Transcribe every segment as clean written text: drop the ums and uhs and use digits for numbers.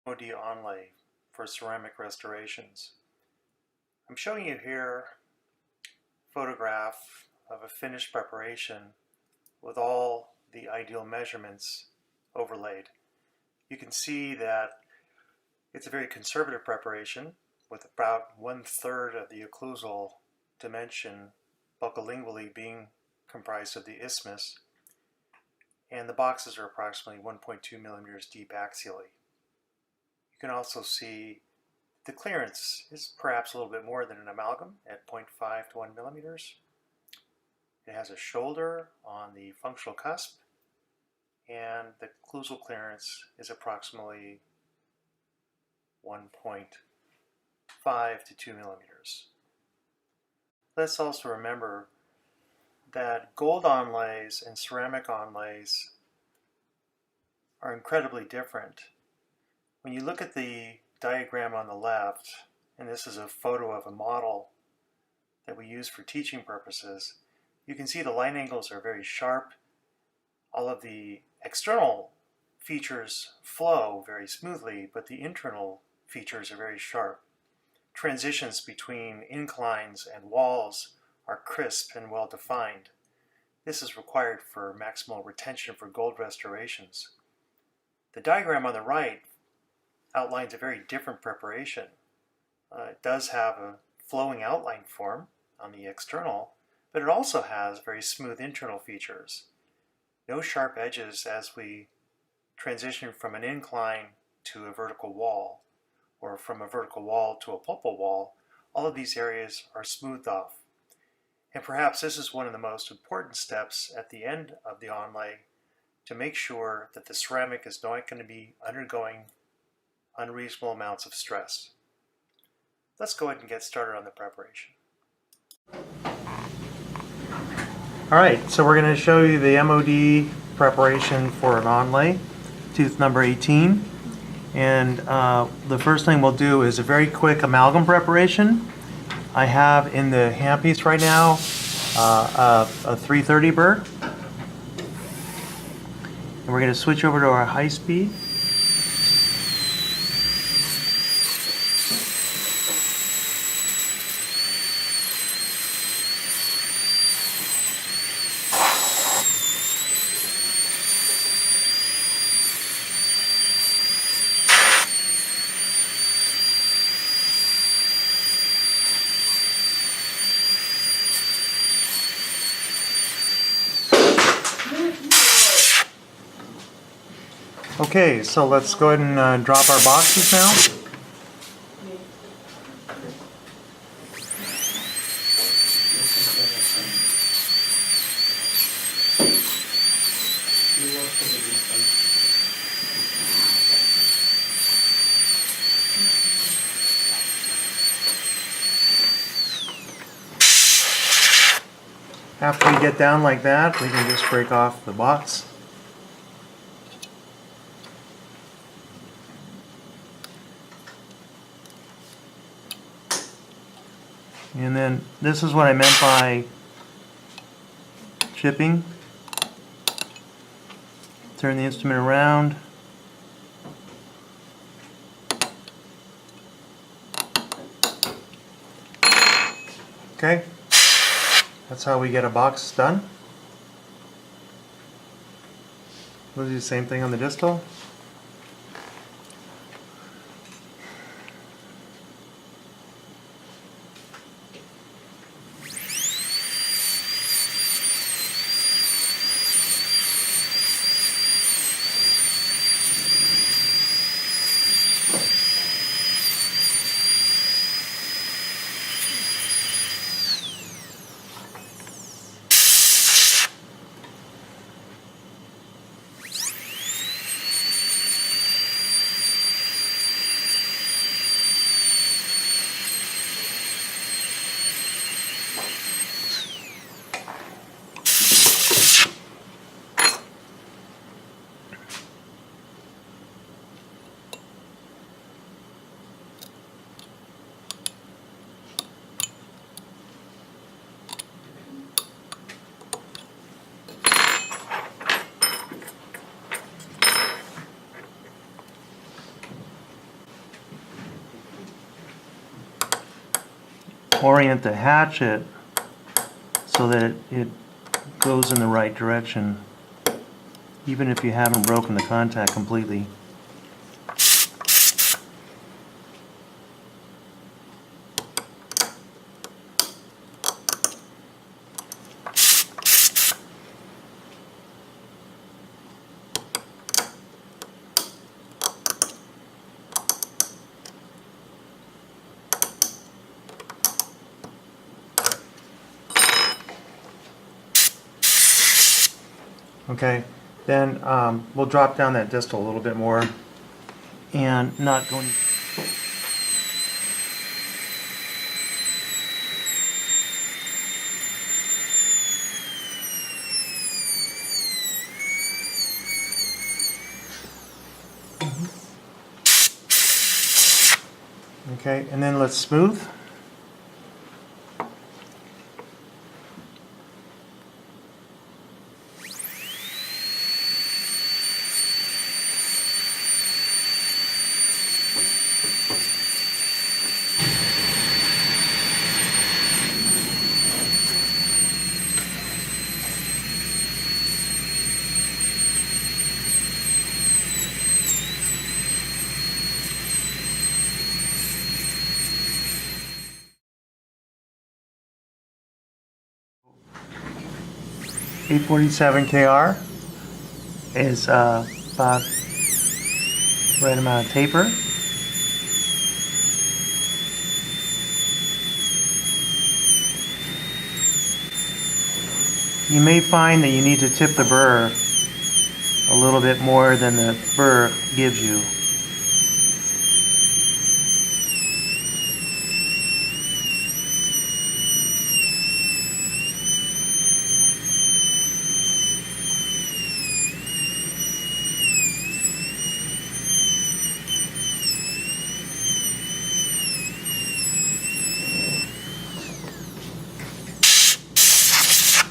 ONLAY for ceramic restorations. I'm showing you here a photograph of a finished preparation with all the ideal measurements overlaid. You can see that it's a very conservative preparation with about 1/3 of the occlusal dimension buccolingually being comprised of the isthmus, and the boxes are approximately 1.2 millimeters deep axially. You can also see the clearance is perhaps a little bit more than an amalgam at 0.5 to 1 millimeters. It has a shoulder on the functional cusp, and the occlusal clearance is approximately 1.5 to 2 millimeters. Let's also remember that gold onlays and ceramic onlays are incredibly different. When you look at the diagram on the left, and this is a photo of a model that we use for teaching purposes, you can see the line angles are very sharp. All of the external features flow very smoothly, but the internal features are very sharp. Transitions between inclines and walls are crisp and well defined. This is required for maximal retention for gold restorations. The diagram on the right outlines a very different preparation. It does have a flowing outline form on the external, but it also has very smooth internal features. No sharp edges as we transition from an incline to a vertical wall, or from a vertical wall to a pulpal wall. All of these areas are smoothed off. And perhaps this is one of the most important steps at the end of the onlay to make sure that the ceramic is not going to be undergoing unreasonable amounts of stress. Let's go ahead and get started on the preparation. Alright, so we're going to show you the MOD preparation for an onlay, tooth number 18. And the first thing we'll do is a very quick amalgam preparation. I have in the handpiece right now a 330 burr. And we're going to switch over to our high speed. Okay, so let's go ahead and drop our boxes now. After we get down like that, we can just break off the box. And then this is what I meant by chipping. Turn the instrument around. Okay, that's how we get a box done. We'll do the same thing on the distal. orient the hatchet so that it goes in the right direction, even if you haven't broken the contact completely. Okay, then we'll drop down that distal a little bit more and not going. Okay, and then let's smooth. .847 KR is about the right amount of taper. You may find that you need to tip the burr a little bit more than the burr gives you.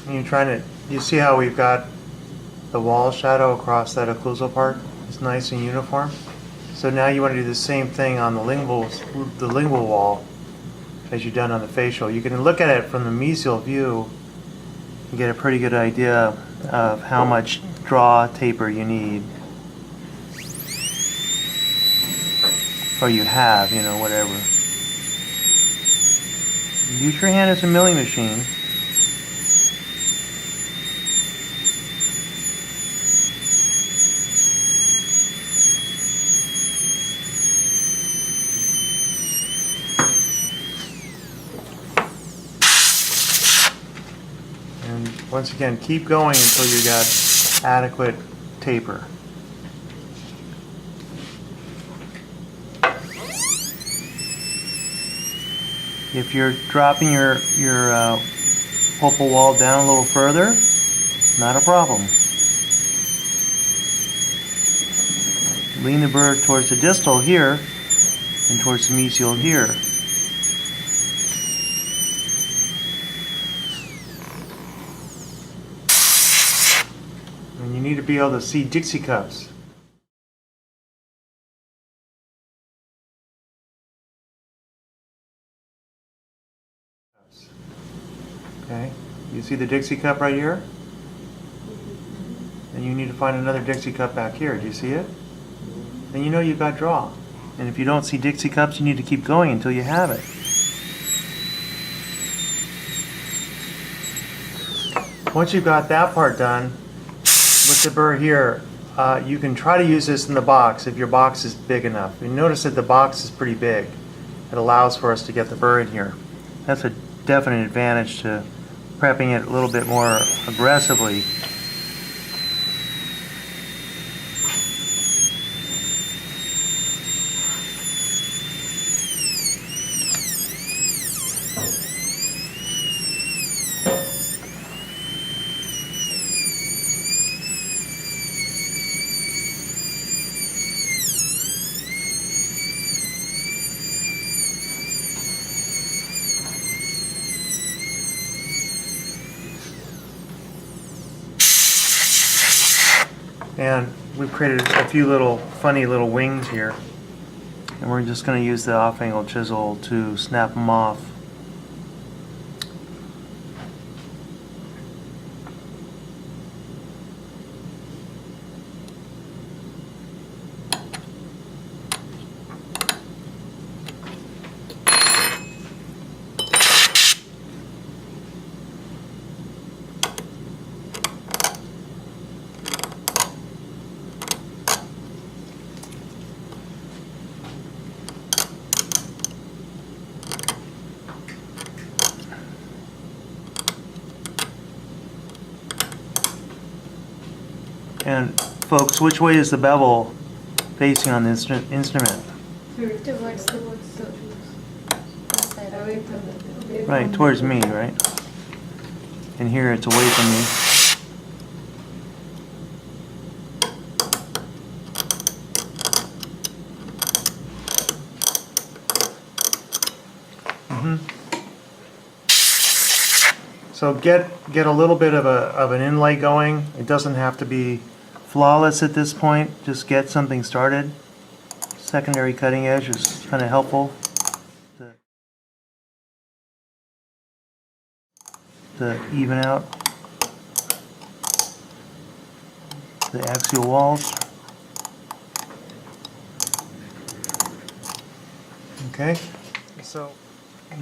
And you're trying to, you see how we've got the wall shadow across that occlusal part? It's nice and uniform. So now you want to do the same thing on the lingual wall as you've done on the facial. You can look at it from the mesial view and get a pretty good idea of how much draw taper you need. Or you have, you know, whatever. Use your hand as a milling machine. And once again, keep going until you got adequate taper. If you're dropping your pulpal wall down a little further, not a problem. Lean the burr towards the distal here and towards the mesial here. And you need to be able to see Dixie cups. Okay, you see the Dixie cup right here? And you need to find another Dixie cup back here. Do you see it? Then you know you've got draw. And if you don't see Dixie cups, you need to keep going until you have it. Once you've got that part done, with the burr here, you can try to use this in the box if your box is big enough. You notice that the box is pretty big. It allows for us to get the burr in here. That's a definite advantage to prepping it a little bit more aggressively. And we've created a few little funny little wings here, and we're just going to use the off-angle chisel to snap them off And folks, which way is the bevel facing on the instrument? Towards the side. Away from the Right, towards me, right? And here it's away from me. So get a little bit of an inlay going. It doesn't have to be flawless at this point. Just get something started. Secondary cutting edge is kind of helpful to even out the axial walls. Okay, so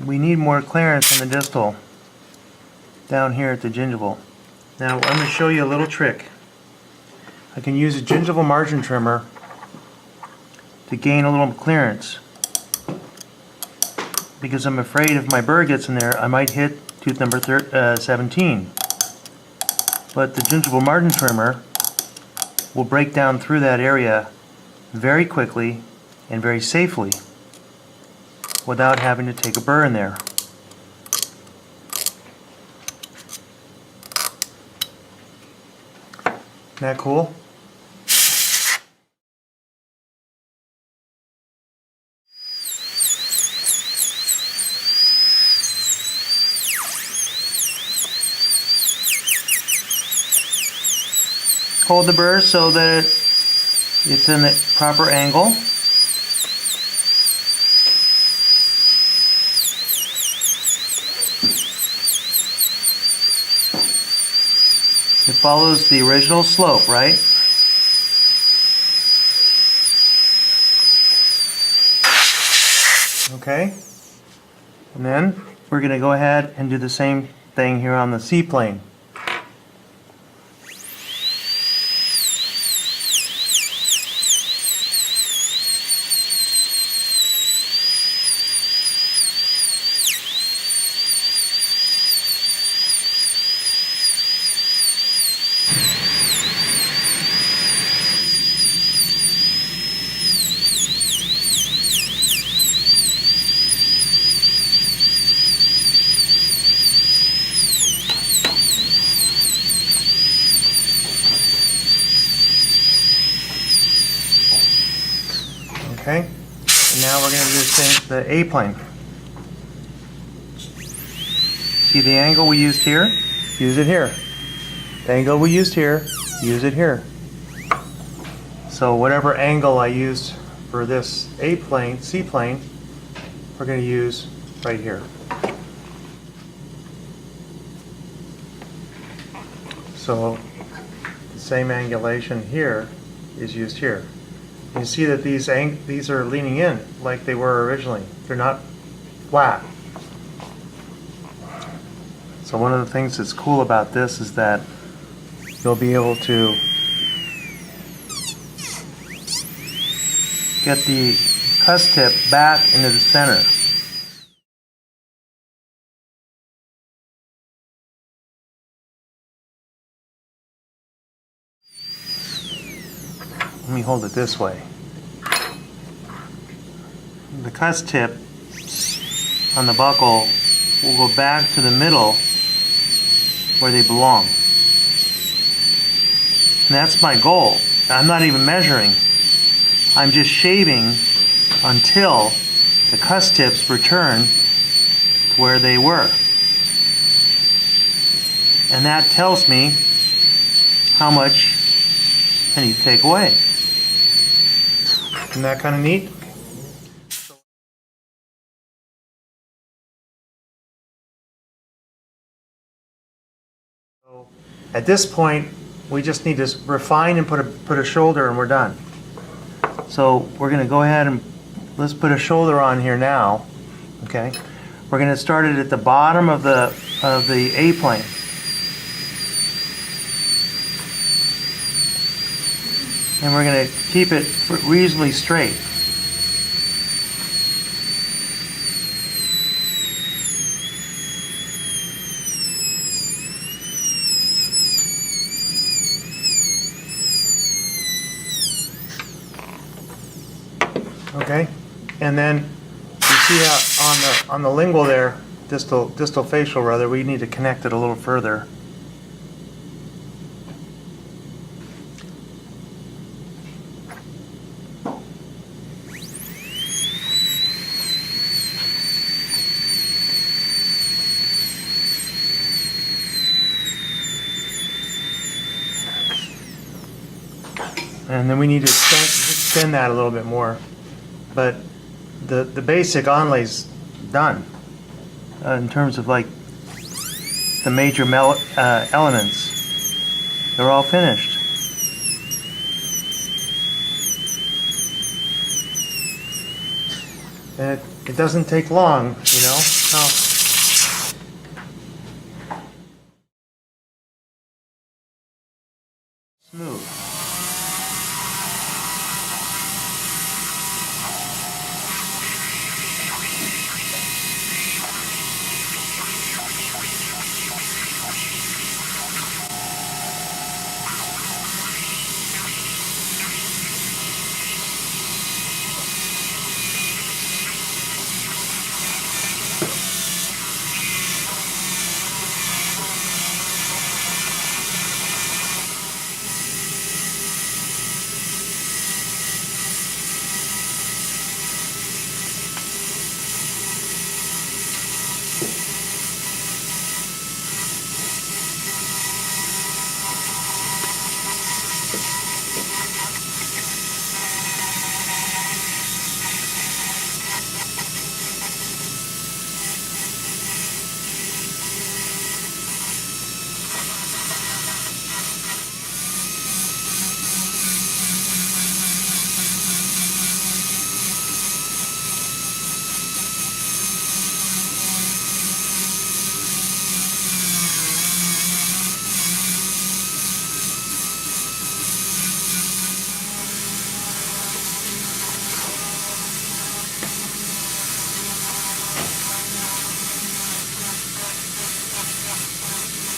we need more clearance on the distal down here at the gingival. Now I'm going to show you a little trick. I can use a gingival margin trimmer to gain a little clearance, because I'm afraid if my burr gets in there I might hit tooth number 17. But the gingival margin trimmer will break down through that area very quickly and very safely without having to take a burr in there. Isn't that cool? Hold the burr so that it's in the proper angle. It follows the original slope, right? Okay. And then we're going to go ahead and do the same thing here on the C-plane. Okay, and now we're going to do the A-plane. See the angle we used here? Use it here. The angle we used here, use it here. So whatever angle I used for this A-plane, C-plane, we're going to use right here. So the same angulation here is used here. You see that these are leaning in like they were originally. They're not flat. So one of the things that's cool about this is that you'll be able to get the cuss tip back into the center. Let me hold it this way. The cuss tip on the buckle will go back to the middle where they belong. And that's my goal. I'm not even measuring. I'm just shaving until the cuss tips return to where they were. And that tells me how much I need to take away. Isn't that kind of neat? So at this point, we just need to refine and put a shoulder, and we're done. So we're going to go ahead and let's put a shoulder on here now. Okay, we're going to start it at the bottom of the A-plane. And we're going to keep it reasonably straight. Okay, and then you see how on the lingual there, distal facial rather, we need to connect it a little further. And then we need to extend that a little bit more. But the basic onlay's done in terms of like the major elements. They're all finished. And it doesn't take long, you know. Smooth.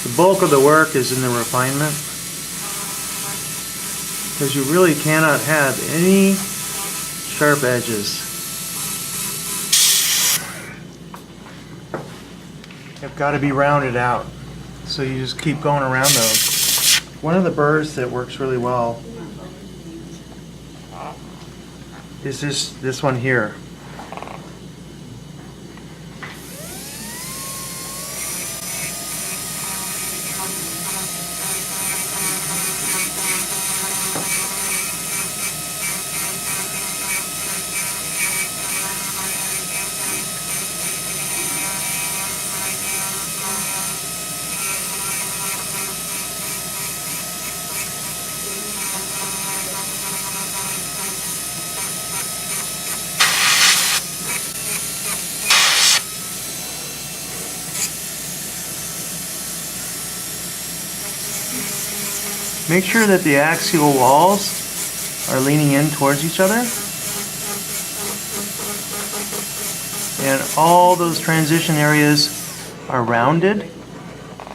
The bulk of the work is in the refinement, because you really cannot have any sharp edges. They've got to be rounded out, so you just keep going around those. One of the burrs that works really well is this one here. Make sure that the axial walls are leaning in towards each other. And all those transition areas are rounded,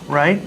right?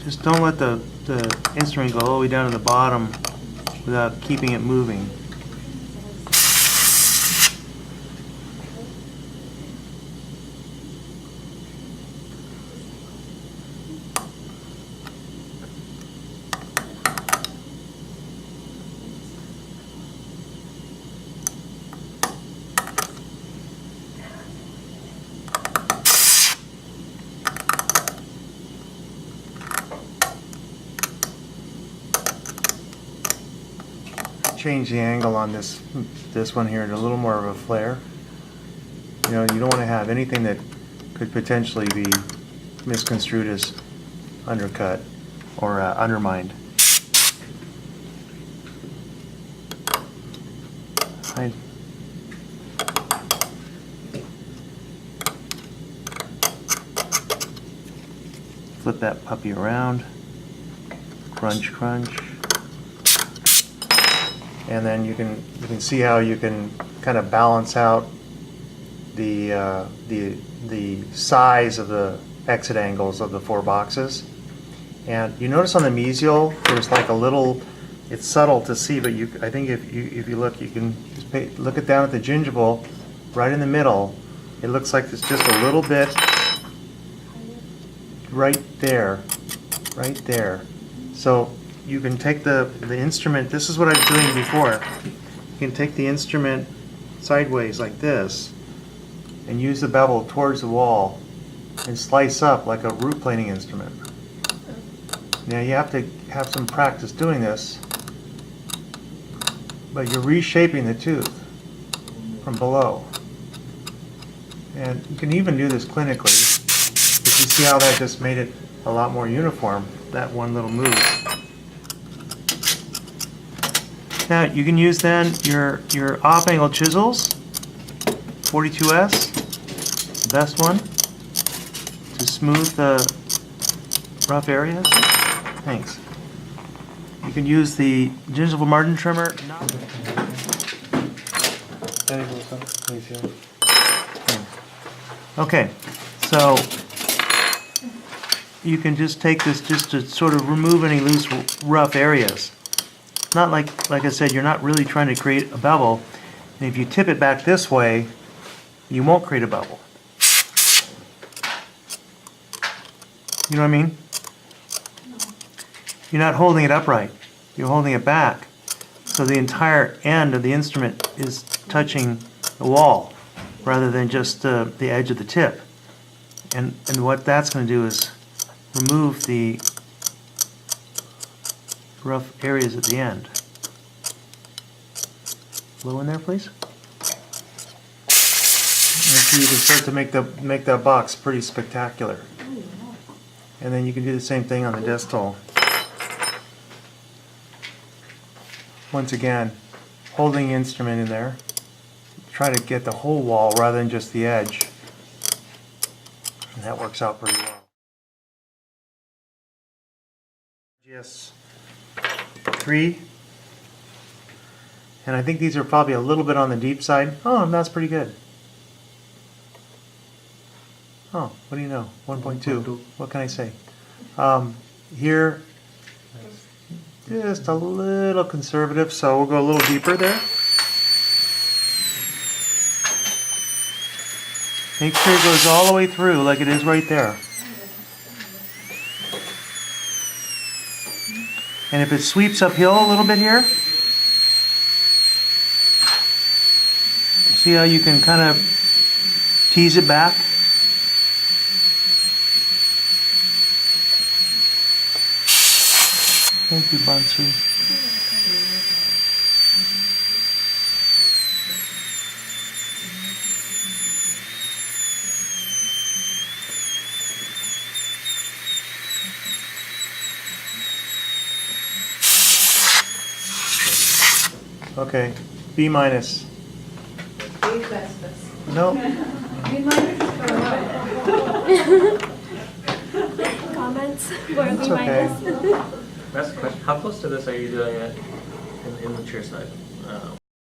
Just don't let the instrument go all the way down to the bottom without keeping it moving. change the angle on this one here to a little more of a flare. You know, you don't want to have anything that could potentially be misconstrued as undercut or undermined. Flip that puppy around, crunch, crunch, and then you can see how you can kind of balance out the size of the exit angles of the 4 boxes. And you notice on the mesial there's like a little, it's subtle to see, but I think if you look, you can just look it down at the gingival right in the middle. It looks like it's just a little bit right there. So you can take the instrument, this is what I was doing before. You can take the instrument sideways like this and use the bevel towards the wall and slice up like a root planing instrument. Now you have to have some practice doing this, but you're reshaping the tooth from below. And you can even do this clinically. If you see how that just made it a lot more uniform, that one little move. Now you can use then your off-angle chisels, 42S, the best one, to smooth the rough areas. Thanks. You can use the gingival margin trimmer. Okay, so you can just take this just to sort of remove any loose rough areas. Not like I said, you're not really trying to create a bevel. And if you tip it back this way, you won't create a bevel. You know what I mean? You're not holding it upright. You're holding it back. So the entire end of the instrument is touching the wall rather than just the edge of the tip. And what that's going to do is remove the rough areas at the end. Low in there, please. And so you can start to make that box pretty spectacular. And then you can do the same thing on the distal. Once again, holding the instrument in there, try to get the whole wall rather than just the edge. And that works out pretty well. Yes. 3. And I think these are probably a little bit on the deep side. Oh, and that's pretty good. Oh, what do you know? 1.2. What can I say? Here, just a little conservative, so we'll go a little deeper there. Make sure it goes all the way through like it is right there. And if it sweeps uphill a little bit here, see how you can kind of tease it back? Thank you, Bansu. Okay, B minus. B plus plus. No. B minus for what? Comments for That's B okay. minus? That's the question. How close to this are you doing it in the mature side?